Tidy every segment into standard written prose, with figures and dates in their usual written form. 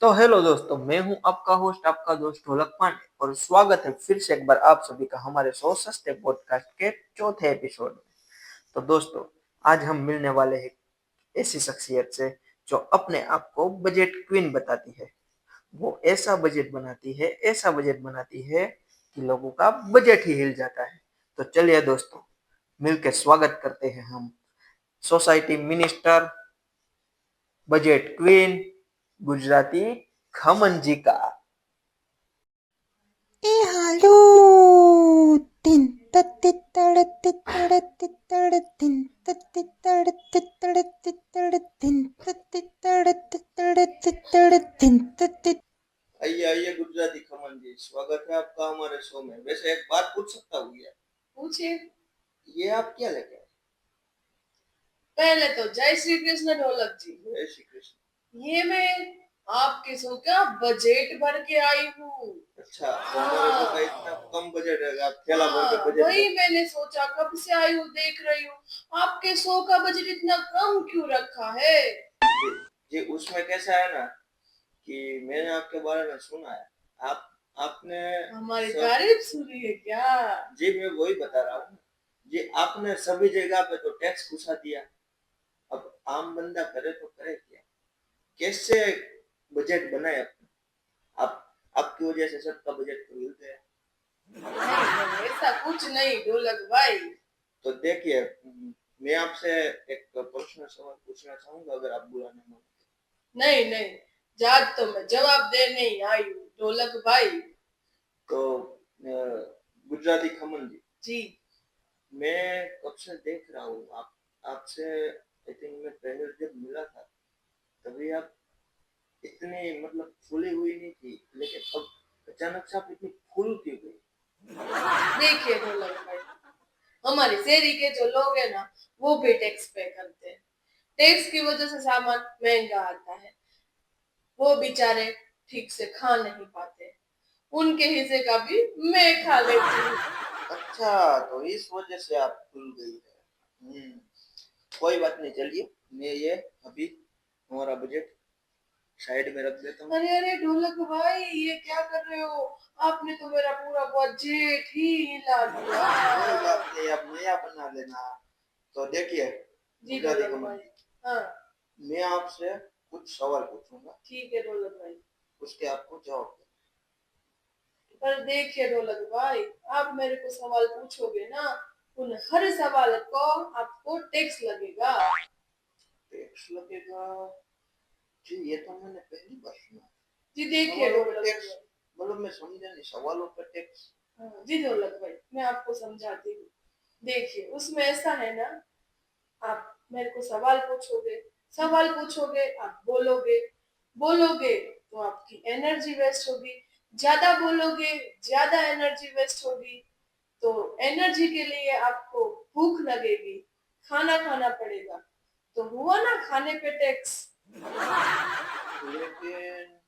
तो हेलो दोस्तों, मैं हूं आपका होस्ट, आपका दोस्त ढोलक पांडे, और स्वागत है फिर से एक बार आप सभी का हमारे सौ सस्ते पॉडकास्ट के चौथे एपिसोड में। तो दोस्तों, आज हम मिलने वाले हैं ऐसी शख्सियत से जो अपने आप को बजट क्वीन बताती है। वो ऐसा बजट बनाती है कि लोगों का बजट ही हिल जाता है। तो चलिए दोस्तों, मिलकर स्वागत करते हैं हम society minister, budget queen, Gujarati khaman ji का। ए हालो तिन तत्तित्तड़ तित्तड़ तित्तड़ तिन तत्तित्तड़ तित्तड़ तित्तड़ तिन तत्तित्तड़ तित्तड़ तित्तड़ तिन तत्तित। आइए आइए गुजराती खमन जी, स्वागत है आपका हमारे शो में। वैसे एक बात पूछ सकता हूँ क्या? पूछिए। ये आप क्या लेके आए? पहले तो जय श्री कृष्ण ढोलक जी। जय श्री कृष्ण। ये मैं आपके शो का बजट भर के आई हूँ। अच्छा, तो हमारे शो का इतना कम बजट है, आप थैला भर के बजट वही मैंने सोचा, कब से आई हूँ देख रही हूँ आपके शो का बजट इतना कम क्यों रखा है। जी उसमें कैसा है ना कि मैंने आपके बारे में सुना है। आप आपने हमारी सब तारीफ सुनी है क्या? जी मैं वही बता रहा हूँ जी। आपने सभी जगह पे तो टैक्स घुसा दिया, अब आम बंदा करे तो करे क्या? कैसे बजट बनाए अपना? आप आपकी वजह से सबका बजट तो हिल गया। नहीं, ऐसा कुछ नहीं ढोलक भाई। तो देखिए, मैं आपसे एक प्रश्न सवाल पूछना चाहूंगा, अगर आप बुरा नहीं मानो। नहीं नहीं, जात तो मैं जवाब देने ही आई हूँ ढोलक भाई। तो गुजराती खमन जी जी। मैं कब से देख रहा हूँ आप आपसे आई थिंक मैं पहले जब मिला था तभी आप इतनी मतलब फूली हुई नहीं थी, लेकिन अब अचानक से आप इतनी फूल क्यों गई? देखिए ढोलक भाई, हमारी शहरी के जो लोग हैं ना, वो भी टैक्स पे करते हैं। टैक्स की वजह से सामान महंगा आता है। वो बेचारे ठीक से खा नहीं पाते। उनके हिस्से का भी मैं खा लेती हूँ। अच्छा, तो इस वजह से आप फूल गई है। कोई बात नहीं, चलिए मैं ये अभी हमारा बजट साइड में रख देता हूँ। अरे अरे ढोलक भाई, ये क्या कर रहे हो? आपने तो मेरा पूरा बजट ही हिला दिया। कोई बात नहीं, आप नया बना लेना। तो देखिए जी गुजराती ढोलक कमल भाई। जी, हाँ मैं आपसे कुछ सवाल पूछूंगा, ठीक है ढोलक भाई। उसके आपको जवाब देना। पर देखिए ढोलक भाई, आप मेरे को सवाल पूछोगे ना, उन हर सवाल को आपको टैक्स लगेगा। टैक्स लगेगा? जी ये तो मैंने पहली बार सुना। जी देखिए सवालों पे ढोलक टैक्स? भाई। मतलब मैं समझा नहीं, सवालों पे टैक्स? हाँ, जी ढोलक भाई, मैं आपको समझाती हूँ। देखिए उसमें ऐसा है ना, आप मेरे को सवाल पूछोगे, आप बोलोगे, बोलोगे तो आपकी एनर्जी वेस्ट होगी। ज्यादा बोलोगे, ज्यादा एनर्जी वेस्ट होगी। तो एनर्जी के लिए आपको भूख लगेगी, खाना खाना पड़ेगा। तो हुआ ना खाने पे टैक्स। लेकिन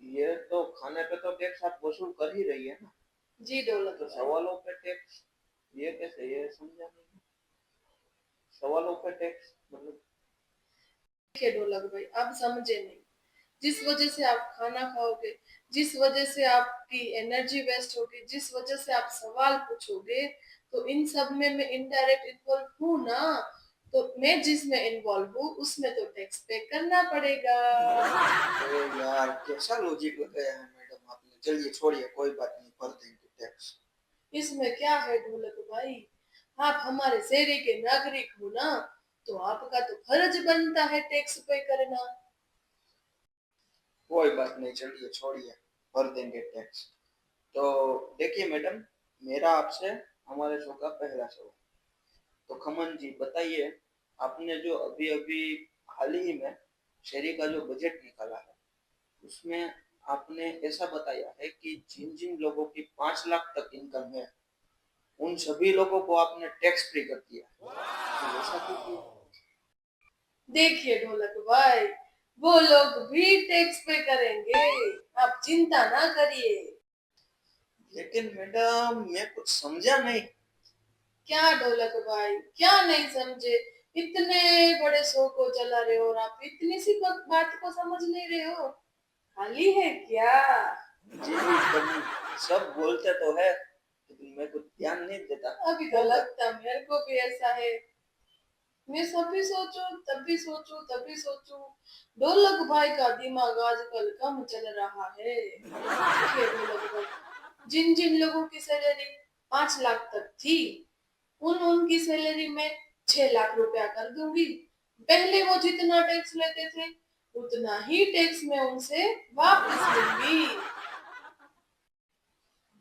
ये तो खाने पे तो टैक्स आप वसूल कर ही रही है ना। जी ढोलक तो भाई। सवालों पे टैक्स ये कैसे? ये समझा नहीं। सवालों पे टैक्स मतलब? देखिए ढोलक भाई, आप समझे नहीं। जिस वजह से आप खाना खाओगे, जिस वजह से आपकी एनर्जी वेस्ट होगी, जिस वजह से आप सवाल पूछोगे, तो इन सब में मैं इनडायरेक्ट इन्वॉल्व हूँ ना। तो मैं जिसमें इन्वॉल्व हूँ उसमें तो टैक्स पे करना पड़ेगा। अरे यार, कैसा लॉजिक लगाया है मैडम आपने। चलिए छोड़िए, कोई बात नहीं, भर देंगे टैक्स। इसमें क्या है ढोलक भाई, आप हमारे शहरी के नागरिक हो ना, तो आपका तो फर्ज बनता है टैक्स पे करना। कोई बात नहीं, चलिए छोड़िए, भर देंगे टैक्स। तो देखिए मैडम, मेरा आपसे हमारे शो का पहला सवाल। तो खमन जी बताइए, आपने जो अभी अभी हाल ही में शहरी का जो बजट निकाला है उसमें आपने ऐसा बताया है कि जिन जिन लोगों की 5 लाख तक इनकम है उन सभी लोगों को आपने टैक्स फ्री कर दिया। तो ऐसा क्यों किया? देखिए ढोलक भाई, वो लोग भी टैक्स पे करेंगे, आप चिंता ना करिए। लेकिन मैडम मैं कुछ समझा नहीं। क्या ढोलक भाई, क्या नहीं समझे? इतने बड़े शो को चला रहे हो और आप इतनी सी बात को समझ नहीं रहे हो। खाली है क्या? जी तुम सब बोलते तो है लेकिन मैं कुछ ध्यान नहीं देता। अभी तो लगता मेरे को भी ऐसा है। मैं सभी सोचूं तभी सोचूं तभी सोचूं। ढोलक भाई का दिमाग आजकल कम चल रहा है। देखिए ढोलक भाई, जिन जिन लोगों की सैलरी 5 लाख तक थी, उनकी सैलरी में 6 लाख रुपया कर दूंगी। पहले वो जितना टैक्स लेते थे उतना ही टैक्स मैं उनसे वापस लूंगी।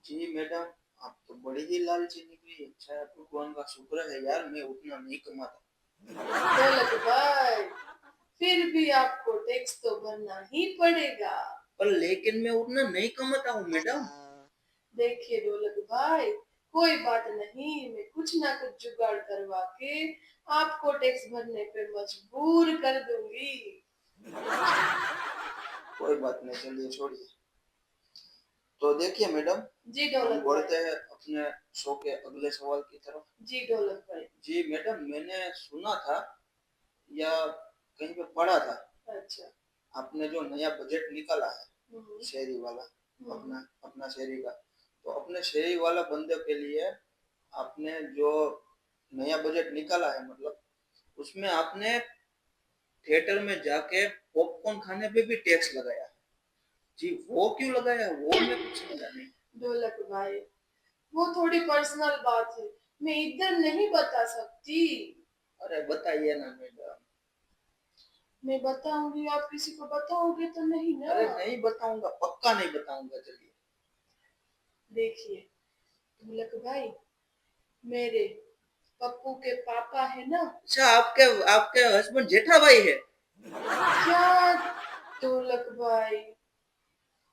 जी मैडम, आप तो बड़ी ही लालची निकली। अच्छा भगवान का शुक्र है यार, मैं उतना नहीं कमाता। ढोलक भाई, फिर भी आपको टैक्स तो भरना ही पड़ेगा। पर लेकिन मैं उतना नहीं कमाता हूँ मैडम। देखिए ढोलक भाई, कोई बात नहीं, मैं कुछ ना कुछ जुगाड़ करवा के आपको टैक्स भरने पे मजबूर कर दूंगी। कोई बात नहीं, चलिए छोड़िए। तो देखिए मैडम, जी हम ढोलक बढ़ते भाई। हैं अपने शो के अगले सवाल की तरफ। जी ढोलक भाई। जी मैडम, मैंने सुना था या कहीं पे पढ़ा था, अच्छा। आपने जो नया बजट निकाला है हम्म, शहरी वाला, हम्म, अपना अपना शहरी का, तो अपने शहरी वाला बंदे के लिए आपने जो नया बजट निकाला है, मतलब उसमें आपने थिएटर में जाके पॉपकॉर्न खाने पे भी टैक्स लगाया है। जी वो क्यों लगाया है, वो मैं कुछ समझा नहीं। ढोलक भाई, वो थोड़ी पर्सनल बात है, मैं इधर नहीं बता सकती। अरे बताइए ना मैडम। मैं बताऊंगी, आप किसी को बताओगे तो नहीं ना? अरे नहीं बताऊंगा, पक्का नहीं बताऊंगा, चलिए। देखिए ढोलक भाई, मेरे पप्पू के पापा है ना। अच्छा, आपके आपके हस्बैंड जेठा भाई है? क्या ढोलक भाई?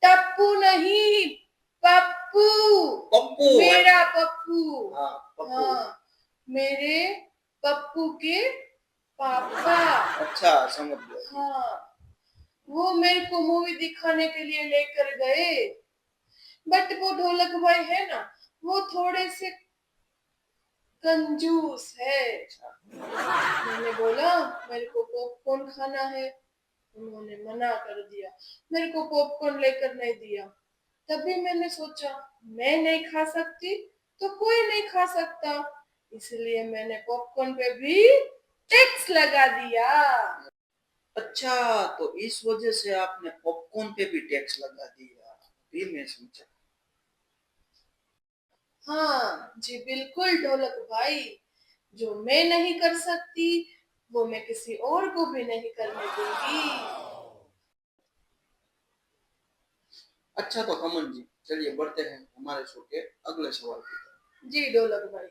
टप्पू नहीं, पप्पू। पप्पू? मेरा पप्पू। हाँ पप्पू। हाँ, मेरे पप्पू के पापा। अच्छा समझ गया। हाँ, वो मेरे को मूवी दिखाने के लिए लेकर गए। बट वो ढोलक भाई है ना, वो थोड़े से कंजूस है। मैंने बोला मेरे को पॉपकॉर्न खाना है, उन्होंने मना कर दिया, मेरे को पॉपकॉर्न लेकर नहीं दिया। तभी मैंने सोचा मैं नहीं खा सकती तो कोई नहीं खा सकता, इसलिए मैंने पॉपकॉर्न पे भी टैक्स लगा दिया। अच्छा, तो इस वजह से आपने पॉपकॉर्न पे भी टैक्स लगा दिया, भी मैं समझा। हाँ जी बिल्कुल ढोलक भाई, जो मैं नहीं कर सकती वो मैं किसी और को भी नहीं करने दूंगी। अच्छा तो कमल जी, चलिए बढ़ते हैं हमारे शो के अगले सवाल की तरफ। जी ढोलक भाई।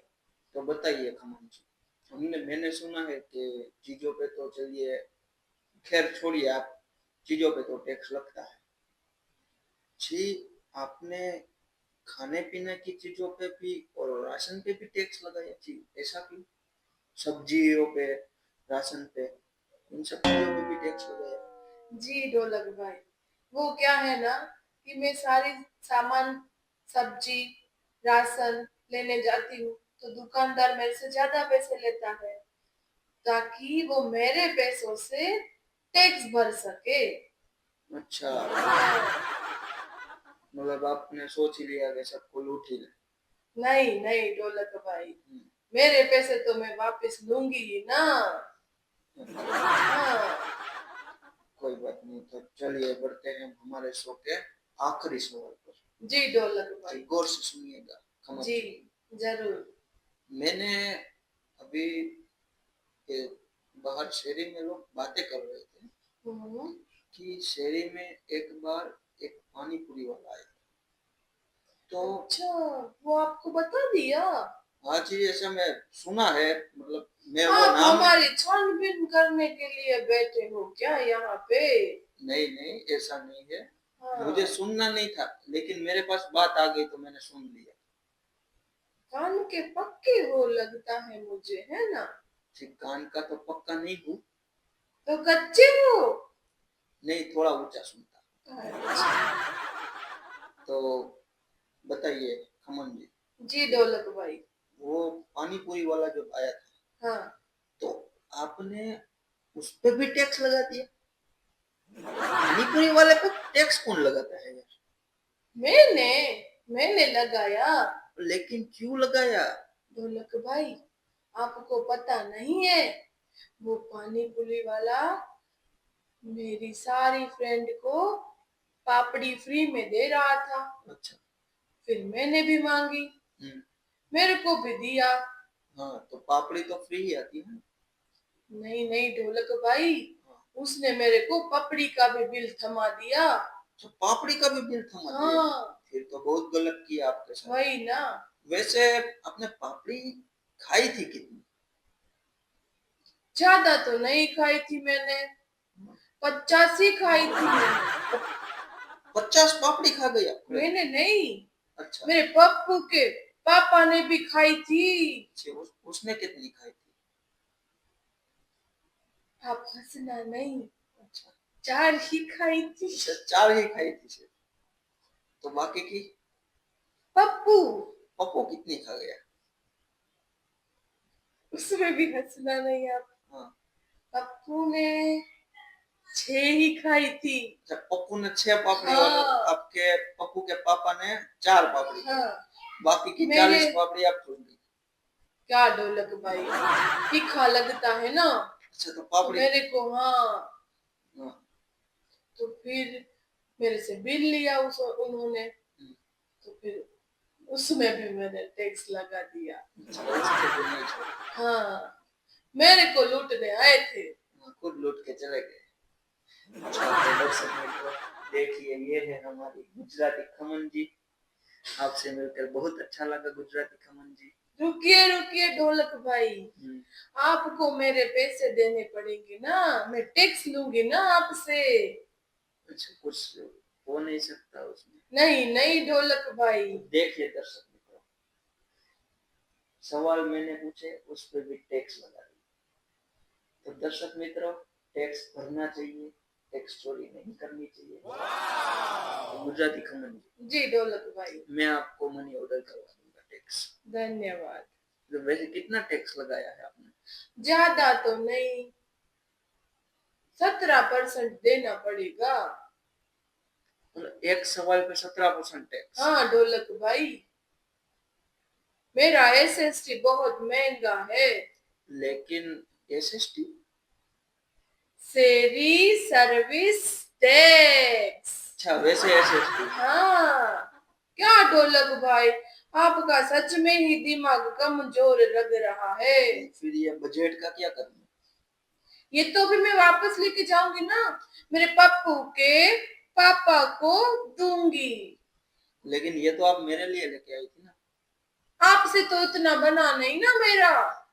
तो बताइए कमल जी, मैंने सुना है कि चीजों पे तो चलिए, खैर छोड़िए आप, चीजों पे तो टैक्स लगता है जी, आपने खाने पीने की चीजों पे भी और राशन पे भी टैक्स लगाया जी, ऐसा क्यों? सब्जियों पे, राशन पे, इन सब चीजों पे भी टैक्स लगाया? जी ढोलक भाई, वो क्या है ना कि मैं सारी सामान, सब्जी, राशन लेने जाती हूँ तो दुकानदार मेरे से ज्यादा पैसे लेता है, ताकि वो मेरे पैसों से टैक्स भर सके। अच्छा, हाँ, मतलब आपने सोच ही लिया कि सबको लूट ही ले। नहीं नहीं ढोलक भाई, मेरे पैसे तो मैं वापस लूंगी ही ना। हाँ। कोई बात नहीं, तो चलिए बढ़ते हैं हमारे शो के आखिरी सवाल पर। जी ढोलक भाई। गौर से सुनिएगा कमल जी जी। जरूर। मैंने अभी के बाहर शहरी में लोग बातें कर रहे थे हम्म, कि शहरी में एक बार एक पानी पूरी वाला आया, तो अच्छा, वो आपको बता दिया? हाँ जी, ऐसा मैं सुना है, मतलब मैं वो आप नाम, हमारी छानबीन करने के लिए बैठे हो क्या यहाँ पे? नहीं नहीं ऐसा नहीं है, हाँ, मुझे सुनना नहीं था लेकिन मेरे पास बात आ गई तो मैंने सुन लिया। कान के पक्के हो लगता है मुझे, है ना? जी कान का तो पक्का नहीं हूँ, तो कच्चे हो? नहीं थोड़ा ऊंचा सुनता। अच्छा। तो बताइए खमन जी, जी ढोलक भाई। वो पानी पूरी वाला जब आया था, हाँ। तो आपने उस पे भी टैक्स लगा दिया? पानी पूरी वाले पे टैक्स कौन लगाता है यार? मैंने मैंने लगाया। लेकिन क्यों लगाया? ढोलक भाई, आपको पता नहीं है, वो पानी पूरी वाला मेरी सारी फ्रेंड को पापड़ी फ्री में दे रहा था। अच्छा। फिर मैंने भी मांगी, मेरे को भी दिया। हाँ, तो पापड़ी तो फ्री ही आती है। नहीं नहीं ढोलक भाई, उसने मेरे को पपड़ी का भी बिल थमा दिया। तो पापड़ी का भी बिल थमा दिया? हाँ, फिर तो बहुत गलत किया आपके साथ। वही ना। वैसे आपने पापड़ी खाई थी कितनी? ज्यादा तो नहीं खाई थी मैंने, 50 ही खाई थी मैंने। 50 पापड़ी खा गई आप? मैंने नहीं, अच्छा। मेरे पप्पू के पापा ने भी खाई थी। अच्छा, उसने कितनी खाई थी? आप हंसना नहीं, अच्छा। 4 ही खाई थी। अच्छा, 4 ही खाई थी सिर्फ। तो बाकी की? पप्पू, पप्पू कितनी खा गया? उसमें भी हंसना नहीं आप। हाँ। पप्पू ने 6 ही खाई थी। अच्छा, पप्पू ने 6 पापड़ी हाँ। और आपके पप्पू के पापा ने 4 पापड़ी। हाँ। बाकी की मेरे 40 पापड़ी आप खा गई। क्या ढोलक भाई, तीखा लगता है ना। अच्छा, तो तो पापड़ी। मेरे को, हाँ, हाँ। तो फिर मेरे से बिल लिया उन्होंने, तो फिर उसमें भी मैंने टैक्स लगा दिया। अच्छा, उसको तो नहीं छोड़ा। हाँ, मेरे को लूटने आए थे। हाँ, खुद लूट के चले गए। अच्छा, तो दर्शक मित्रों, देखिए ये है हमारी गुजराती खमन जी। आपसे मिलकर बहुत अच्छा लगा गुजराती खमन जी। रुकिए रुकिए ढोलक भाई, आपको मेरे पैसे देने पड़ेंगे ना, मैं टैक्स लूंगी ना आपसे। अच्छा, कुछ हो नहीं सकता उसमें? नहीं नहीं ढोलक भाई। देखिए दर्शक मित्रों, सवाल मैंने पूछे उस पर भी टैक्स लगा दिया। तो दर्शक मित्रों, टैक्स भरना चाहिए, टैक्स चोरी नहीं करनी चाहिए। तो गुजराती खमन जी ढोलक भाई, मैं आपको मनी ऑर्डर करवा दूंगा टैक्स। धन्यवाद। तो वैसे कितना टैक्स लगाया है आपने? ज्यादा तो नहीं, 17% देना पड़ेगा। मतलब एक सवाल पे 17% टैक्स? हाँ ढोलक भाई, मेरा एसएसटी बहुत महंगा है। लेकिन एसएसटी? शेरी सर्विस टैक्स। अच्छा, वैसे एसएसटी। हाँ, क्या ढोलक भाई, आपका सच में ही दिमाग कमजोर लग रहा है। फिर ये बजट का क्या करना? ये तो भी मैं वापस लेके जाऊंगी ना, मेरे पप्पू के पापा को दूंगी। लेकिन ये तो आप मेरे लिए लेके आई थी ना? आपसे तो इतना बना नहीं ना मेरा।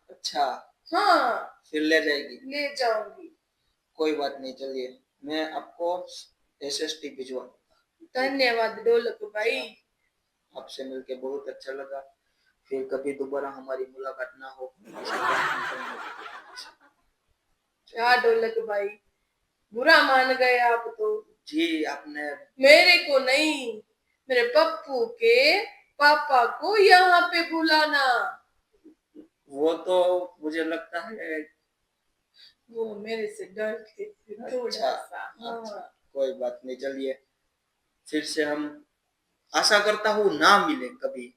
अच्छा, हाँ, फिर ले जाएगी? ले जाऊंगी। कोई बात नहीं, चलिए मैं आपको एसएसटी भिजवा दूंगा। धन्यवाद ढोलक भाई। आपसे मिलके बहुत अच्छा लगा। फिर कभी दोबारा हमारी मुलाकात ना हो। क्या ढोलक भाई, बुरा मान गए आप तो। जी, आपने मेरे को नहीं, मेरे पप्पू के पापा को यहाँ पे बुलाना। वो तो मुझे लगता है। वो मेरे से डरते थे थोड़ा अच्छा, सा। हाँ। अच्छा, कोई बात नहीं, चलिए फिर से हम आशा करता हूँ ना मिले कभी,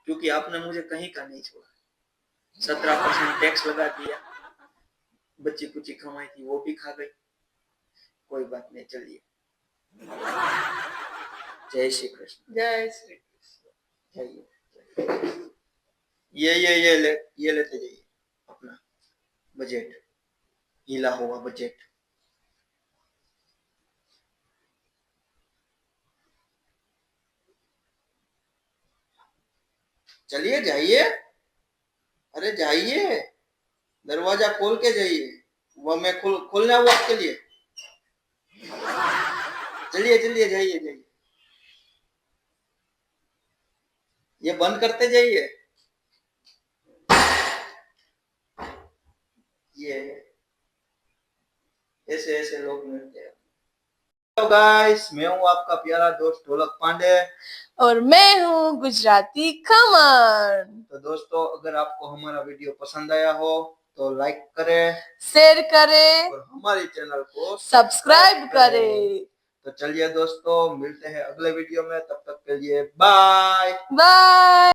क्योंकि आपने मुझे कहीं का नहीं छोड़ा। 17% टैक्स लगा दिया, बच्ची कुची कमाई थी वो भी खा गई। कोई बात नहीं, चलिए, जय श्री कृष्ण। जय श्री कृष्ण। जाइए, ये लेते जाइए अपना बजट, हिला हुआ बजट। चलिए जाइए, अरे जाइए, दरवाजा खोल के जाइए। वो मैं खोलना हुआ आपके लिए। चलिए चलिए, जाइए जाइए, ये बंद करते जाइए। ये ऐसे ऐसे लोग मिलते हैं। तो गाइस, मैं हूँ आपका प्यारा दोस्त ढोलक पांडे, और मैं हूँ गुजराती खमन। तो दोस्तों, अगर आपको हमारा वीडियो पसंद आया हो तो लाइक करें शेयर करें, और हमारे चैनल को सब्सक्राइब करें। तो चलिए दोस्तों, मिलते हैं अगले वीडियो में, तब तक के लिए बाय। बाय।